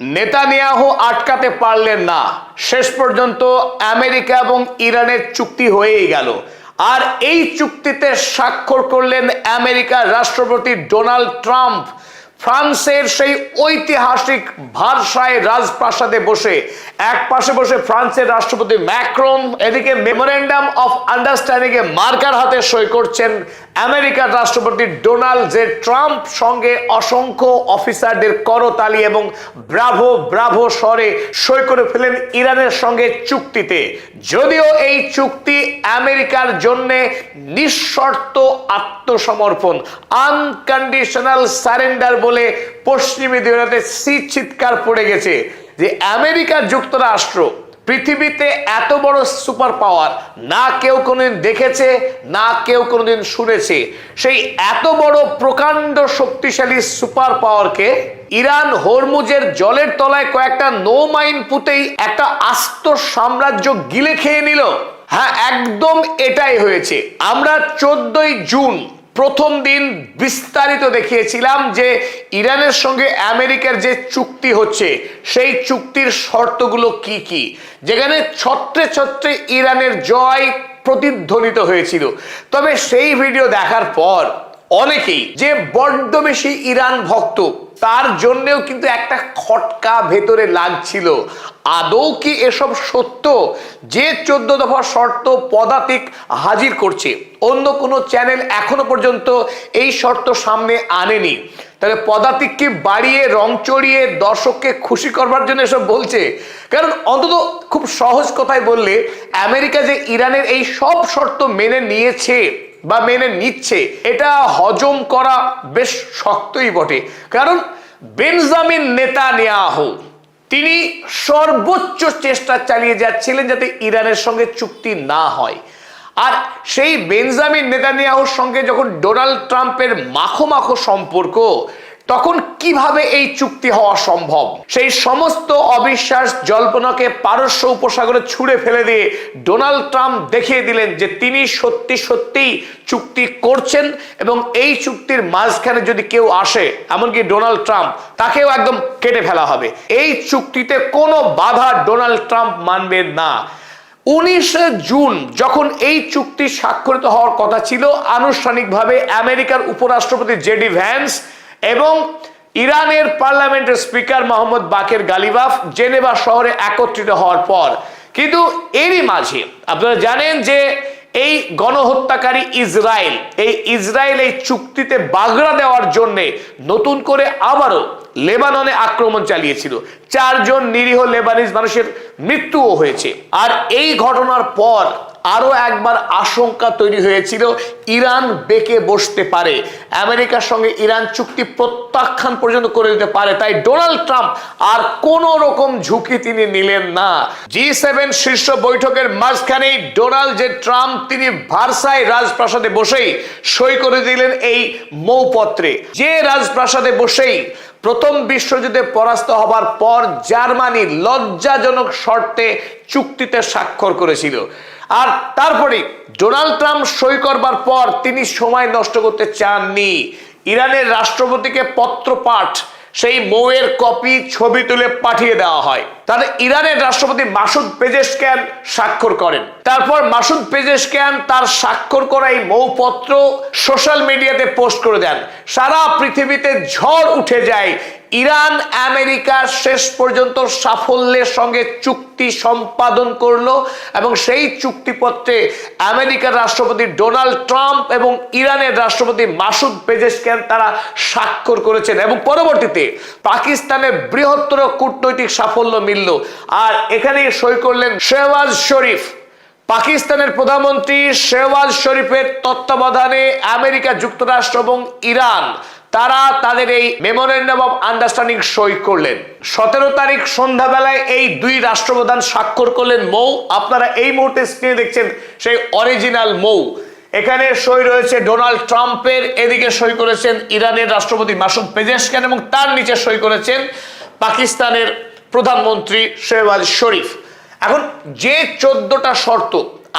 Netanyahu আটকাতে পারলেন না। শেষ পর্যন্ত আমেরিকা এবং ইরানের চুক্তি হয়েই গেল। আর এই চুক্তিতে স্বাক্ষর করলেন আমেরিকার রাষ্ট্রপতি ডোনাল্ড ট্রাম্প। ফ্রান্সের সেই ঐতিহাসিক ভার্সাই রাজপ্রাসাদে বসে, এক পাশে বসে ফ্রান্সের রাষ্ট্রপতি ম্যাক্রন, এদিকে memorandum of understanding A marker হাতে সই করছেন আমেরিকার রাষ্ট্রপতি ডোনাল্ড জে ট্রাম্প। সঙ্গে অসংখ্য অফিসারদের করতালি এবং ব্রাভো ব্রাভো স্বরে সই করে ফেলেন ইরানের সঙ্গে চুক্তিতে। যদিও এই চুক্তি আমেরিকার জন্য নিঃশর্ত আত্মসমর্পণ, আনকন্ডিশনাল সারেন্ডার বলে পশ্চিমী দুনিয়াতে চিৎকার পড়ে গেছে যে আমেরিকা যুক্তরাষ্ট্র পৃথিবীতে এত বড় সুপার পাওয়ার না কেউ কোনোদিন দেখেছে, না কেউ কোনোদিন শুনেছে। সেই এত বড় প্রকাণ্ড শক্তিশালী সুপার পাওয়ারকে ইরান হরমুজের জলের তলায় কয়েকটা নো মাইন পুঁতেই একটা আস্ত সাম্রাজ্য গিলে খেয়ে নিল। হ্যাঁ, একদম এটাই হয়েছে। আমরা 14ই জুন প্রথম দিন বিস্তারিত দেখিয়েছিলাম যে ইরানের সঙ্গে আমেরিকার যে চুক্তি হচ্ছে সেই চুক্তির শর্তগুলো কি কি, যেখানে ছত্রে ছত্রে ইরানের জয় প্রতিধ্বনিত হয়েছিল। তবে সেই ভিডিও দেখার পর অনেকেই যে বড্ড বেশি ইরান ভক্ত, তার জন্যেও কিন্তু একটা খটকা ভেতরে লাগছিল। আদৌ কি এসব সত্য যে 14 দফা শর্ত পদাতিক হাজির করছে? অন্য কোনো চ্যানেল এখনো পর্যন্ত এই শর্ত সামনে আনেনি। তাহলে পদাতিক কি বাড়িয়ে রং চড়িয়ে দর্শককে খুশি করবার জন্য এসব বলছে? কারণ অন্তত খুব সহজ কথায় বললে, আমেরিকা যে ইরানের এই সব শর্ত মেনে নিয়েছে বা মেনে নিচ্ছে, এটা হজম করা বেশ শক্তই বটে। কারণ বেঞ্জামিন নেতানিয়াহু তিনি সর্বোচ্চ চেষ্টা চালিয়ে যাচ্ছিলেন যাতে ইরানের সঙ্গে চুক্তি না হয়। আর সেই বেঞ্জামিন নেতানিয়াহুর সঙ্গে যখন ডোনাল্ড ট্রাম্পের মাখো মাখো সম্পর্ক, তখন কিভাবে এই চুক্তি হওয়া সম্ভব? সেই সমস্ত অবিশ্বাস জল্পনাকে পারস্য উপসাগরে ছুঁড়ে ফেলে দিয়ে ডোনাল্ড ট্রাম্প দেখিয়ে দিলেন যে তিনি সত্যি সত্যিই চুক্তি করছেন এবং এই চুক্তির মাঝখানে যদি কেউ আসে, এমনকি ডোনাল্ড ট্রাম্প, তাকেও একদম কেটে ফেলা হবে। এই চুক্তিতে কোনো বাধা ডোনাল্ড ট্রাম্প মানবেন না। 19 জুন যখন এই চুক্তি স্বাক্ষরিত হওয়ার কথা ছিল, আনুষ্ঠানিকভাবে আমেরিকার উপরাষ্ট্রপতি জেডি ভ্যান্স এবং ইরানের পার্লামেন্টের স্পিকার মোহাম্মদ বাকের গালিবাফ জেনেভা শহরে একত্রিত হওয়ার পর, কিন্তু এরই মাঝে আপনারা জানেন যে এই গণহত্যাকারী ইসরায়েল এই চুক্তিতে বাগড়া দেওয়ার জন্য নতুন করে আবারও লেবাননে আক্রমণ চালিয়েছিল। 4 জন নিরীহ লেবানিজ মানুষের মৃত্যুও হয়েছে। আর এই ঘটনার পর আরো একবার আশঙ্কা তৈরি হয়েছিল ইরান বেঁকে বসতে পারে, আমেরিকার সঙ্গে ইরান চুক্তি প্রত্যাখ্যান পর্যন্ত করে দিতে পারে। তাই ডোনাল্ড ট্রাম্প আর কোন রকম ঝুঁকি তিনি নিলেন না। G7 শীর্ষ বৈঠকের মাঝখানেই ডোনাল্ড জে ট্রাম্প তিনি ভার্সাই রাজপ্রাসাদে বসেই সই করে দিলেন এই মৌপত্রে, যে রাজপ্রাসাদে বসেই প্রথম বিশ্বযুদ্ধে পরাস্ত হবার পর জার্মানি লজ্জাজনক শর্তে চুক্তিতে স্বাক্ষর করেছিল। আর তারপরে ডোনাল্ড ট্রাম্প সই করবার পর তিনি সময় নষ্ট করতে চাননি। ইরানের রাষ্ট্রপতিকে পত্রপাঠ, সেই মৌয়ের কপি ছবি তুলে পাঠিয়ে দেওয়া হয়। তাহলে ইরানের রাষ্ট্রপতি মাসুদ পেজেশকিয়ান স্বাক্ষর করেন। তারপর মাসুদ পেজেশকিয়ান তার স্বাক্ষর করা এই মৌপত্র সোশ্যাল মিডিয়াতে পোস্ট করে দেন। সারা পৃথিবীতে ঝড় উঠে যায়। ইরান আমেরিকা শেষ পর্যন্ত সাফল্যের সঙ্গে চুক্তি সম্পাদন করলো এবং সেই চুক্তিপত্রে আমেরিকার রাষ্ট্রপতি ডোনাল্ড ট্রাম্প এবং ইরানের রাষ্ট্রপতি মাসুদ পেজেশকিয়ান তারা স্বাক্ষর করেছেন এবং পরবর্তীতে পাকিস্তানের বৃহত্তর কূটনৈতিক সাফল্য মিলল। আর এখানে সই করলেন শেহবাজ শরীফ। পাকিস্তানের প্রধানমন্ত্রী শেহবাজ শরীফের তত্ত্বাবধানে আমেরিকা যুক্তরাষ্ট্র এবং ইরান তারা তাদের এই মেমোরেন্ডাম অফ আন্ডারস্ট্যান্ডিং সই করলেন। 17 তারিখ সন্ধ্যাবেলায় এই দুই রাষ্ট্রপ্রধান স্বাক্ষর করলেন মৌ। আপনারা এই মুহূর্তে স্ক্রিনে দেখছেন সেই অরিজিনাল মৌ। এখানে সই রয়েছে ডোনাল্ড ট্রাম্পের, এদিকে সই করেছেন ইরানের রাষ্ট্রপতি মাসুদ পেজেশকিয়ান এবং তার নিচে সই করেছেন পাকিস্তানের প্রধানমন্ত্রী শেহবাজ শরীফ। এখন যে 14টা শর্ত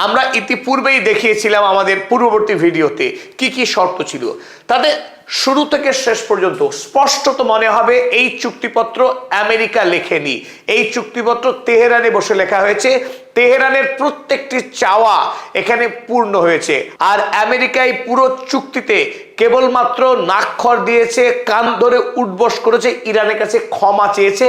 আমরা ইতিপূর্বেই দেখিয়েছিলাম আমাদের পূর্ববর্তী ভিডিওতে কি কি শর্ত ছিল, তাতে শুরু থেকে শেষ পর্যন্ত স্পষ্টত মনে হবে এই চুক্তিপত্র আমেরিকা লেখেনি, এই চুক্তিপত্র তেহরানে বসে লেখা হয়েছে। তেহরানের প্রত্যেকটি চাওয়া এখানে পূর্ণ হয়েছে, আর আমেরিকায় পুরো চুক্তিতে কেবলমাত্র নাকখর দিয়েছে, কান ধরে উঠবস করেছে, ইরানের কাছে ক্ষমা চেয়েছে।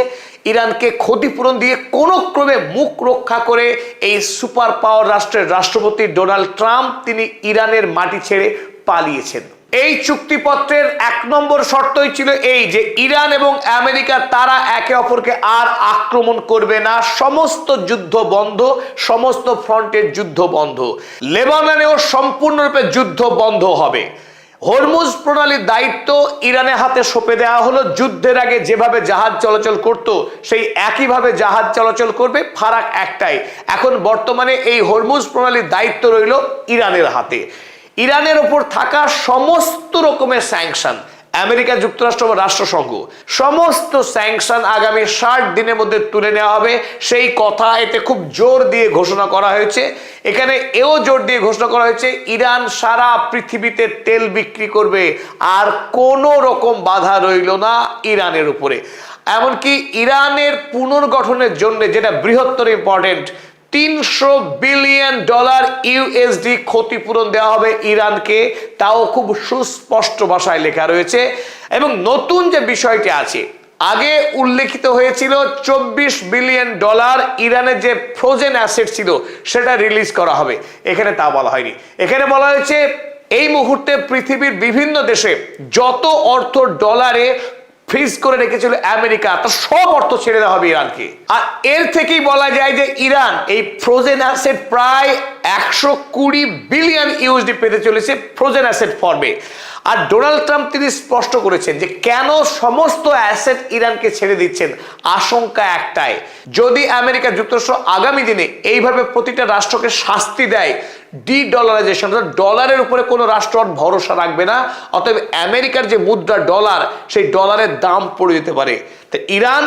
ইরানকে ক্ষতিপূরণ দিয়ে কোনো ক্রমে মুখ রক্ষা করে এই সুপার পাওয়ার রাষ্ট্রের রাষ্ট্রপতি ডোনাল্ড ট্রাম্প তিনি ইরানের মাটি ছেড়ে পালিয়েছেন। এই চুক্তিপত্রের 1 নম্বর শর্তই ছিল এই যে ইরান এবং আমেরিকা তারা একে অপরকে আর আক্রমণ করবে না, সমস্ত যুদ্ধ বন্ধ, সমস্ত ফ্রন্টের যুদ্ধ বন্ধ, লেবাননেও সম্পূর্ণরূপে যুদ্ধ বন্ধ হবে। হরমুজ প্রণালীর দায়িত্ব ইরানের হাতে সঁপে দেওয়া হলো। যুদ্ধের আগে যেভাবে জাহাজ চলাচল করত সেই একইভাবে জাহাজ চলাচল করবে, ফারাক একটাই, এখন বর্তমানে এই হরমুজ প্রণালীর দায়িত্ব রইল ইরানের হাতে। ইরানের উপর থাকা সমস্ত রকমের স্যাংশন, আমেরিকা যুক্তরাষ্ট্র বা রাষ্ট্রসংঘ সমস্ত স্যাংশন আগামী 60 দিনের মধ্যে তুলে নেওয়া হবে, সেই কথা এতে খুব জোর দিয়ে ঘোষণা করা হয়েছে। এখানে এও জোর দিয়ে ঘোষণা করা হয়েছে ইরান সারা পৃথিবীতে তেল বিক্রি করবে, আর কোনো রকম বাধা রইল না ইরানের উপরে। এমনকি ইরানের পুনর্গঠনের জন্য যেটা বৃহত্তর ইম্পর্টেন্ট, $300 বিলিয়ন ইউএসডি ক্ষতিপূরণ দেওয়া হবে ইরানকে, তাও খুব সুস্পষ্ট ভাষায় লেখা রয়েছে। এবং নতুন যে বিষয়টি আছে, আগে উল্লেখিত হয়েছিল $24 বিলিয়ন ইরানের যে ফ্রোজেন অ্যাসেট ছিল সেটা রিলিজ করা হবে, এখানে তা বলা হয়নি। এখানে বলা হয়েছে এই মুহূর্তে পৃথিবীর বিভিন্ন দেশে যত অর্থ ডলারে ফ্রিজ করে রেখেছিল আমেরিকা, তার সব অর্থ ছেড়ে দেওয়া হবে ইরানকে। আর এর থেকেই বলা যায় যে ইরান এই ফ্রোজেন অ্যাসেট প্রায় 120 বিলিয়ন ইউএসডি পেতে চলেছে ফ্রোজেন অ্যাসেট ফর্মে। আর ডোনাল্ড ট্রাম্প তিনি স্পষ্ট করেছেন যে কেন সমস্ত অ্যাসেট ইরানকে ছেড়ে দিচ্ছেন, আশঙ্কা একটাই, যদি আমেরিকা যুক্তরাষ্ট্র আগামী দিনে এইভাবে প্রতিটা রাষ্ট্রকে শাস্তি দেয়, ডি-ডলারাইজেশন, ডলারের উপরে কোনো রাষ্ট্র আর ভরসা রাখবে না, অতএব আমেরিকার যে মুদ্রা ডলার, সেই ডলারের দাম পড়ে যেতে পারে। তো ইরান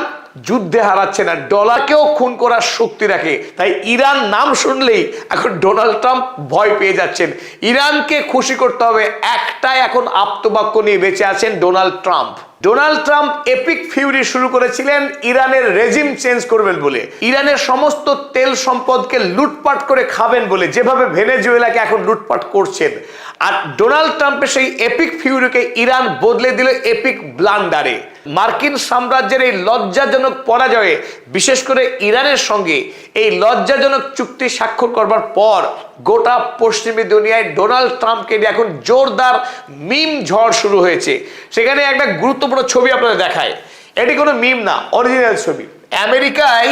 যুদ্ধে হারাচ্ছে না, ডলারকেও খুন করার শক্তি রাখে, তাই ইরান নাম শুনলেই এখন ডোনাল্ড ট্রাম্প ভয় পেয়ে যাচ্ছেন। ইরানকে খুশি করতে হবে, একটাই এখন আপ্তবাক্য নিয়ে বেঁচে আছেন Donald Trump. Donald Trump epic Fury শুরু করেছিলেন ইরানের রেজিম চেঞ্জ করবেন বলে, ইরানের সমস্ত তেল সম্পদকে লুটপাট করে খাবেন বলে, যেভাবে ভেনেজুয়েলাকে এখন লুটপাট করছেন। আর ডোনাল্ড ট্রাম্পের সেই এপিক ফিউরিকে ইরান বদলে দিল এপিক ব্লান্ডারে। মার্কিন সাম্রাজ্যের এই লজ্জাজনক পরাজয়ে, বিশেষ করে ইরানের সঙ্গে এই লজ্জাজনক চুক্তি স্বাক্ষর করবার পর গোটা পশ্চিমী দুনিয়ায় ডোনাল্ড ট্রাম্পকে নিয়ে এখন জোরদার মিম ঝড় শুরু হয়েছে। সেখানে একটা গুরুত্বপূর্ণ ছবি আপনাদের দেখায়, এটি কোনো মিম না, অরিজিনাল ছবি। আমেরিকায়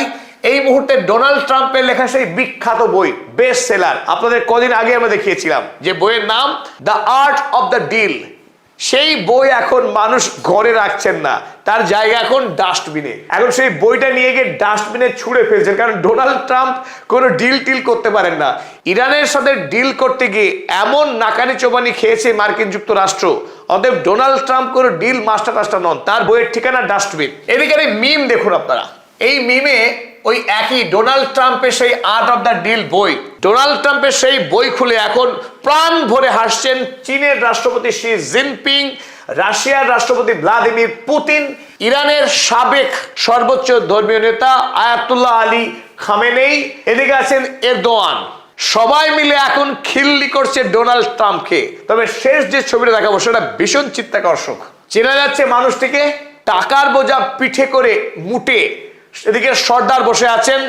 এই মুহূর্তে ডোনাল্ড ট্রাম্পের লেখা সেই বিখ্যাত বই, বেস্ট সেলার, আপনাদের কদিন আগে আমরা দেখিয়েছিলাম, যে বইয়ের নাম the art of the deal. সেই বই এখন মানুষ ঘরে রাখছেন না, তার জায়গা এখন ডাস্টবিনে। এখন সেই বইটা নিয়ে গিয়ে ডাস্টবিনে ছুঁড়ে ফেলছেন, কারণ ডোনাল্ড ট্রাম্প কোনো ডিল টিল করতে পারেন না। ইরানের সাথে ডিল করতে গিয়ে এমন নাকানি চোবানি খেয়েছে মার্কিন যুক্তরাষ্ট্র, অতএব ডোনাল্ড ট্রাম্প কোনো ডিল মাস্টার টাস্টার নন, তার বইয়ের ঠিকানা ডাস্টবিন। এদিকে এই মিম দেখুন আপনারা, এই মিমে ওই একই ডোনাল্ড ট্রাম্পের সেই আর্ট অফ দ্য ডিল বই, ডোনাল্ড ট্রাম্পের সেই বই খুলে এখন প্রাণ ভরে হাসছেন চীনের রাষ্ট্রপতি শি জিনপিং, রাশিয়ার রাষ্ট্রপতি ভ্লাদিমির পুতিন, ইরানের সাবেক সর্বোচ্চ ধর্মীয় নেতা আয়াতুল্লাহ আলী খামেনেই, এদিকে আছেন এরদোয়ান। সবাই মিলে এখন খিল্লি করছে ডোনাল্ড ট্রাম্পকে। তবে শেষ যে ছবিটা দেখাবো সেটা ভীষণ চিত্তাকর্ষক। চেনা যাচ্ছে মানুষটিকে, টাকার বোঝা পিঠে করে মুটে এদিকে সর্দার বসে আছেন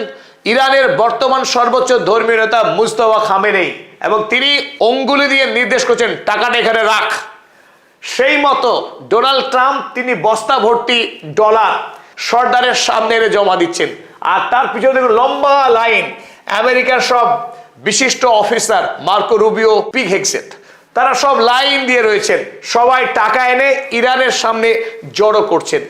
ইরানের বর্তমান সর্বোচ্চ ধর্মীয় নেতা মুজতবা খামেনেই, এবং তিনি অঙ্গুলি দিয়ে নির্দেশ করছেন টাকাটা এখানে রাখ। সেই মতো ডোনাল্ড ট্রাম্প তিনি বস্তা ভর্তি ডলার সর্দারের সামনে এনে জমা দিচ্ছেন, আর তার পিছনে দেখুন লম্বা লাইন, আমেরিকার সব বিশিষ্ট অফিসার, মার্কো রুবিও, পিট হেগসেট, তারা সব লাইন দিয়ে রয়েছেন, সবাই টাকা এনে ইরানের সামনে জড়ো করছেন।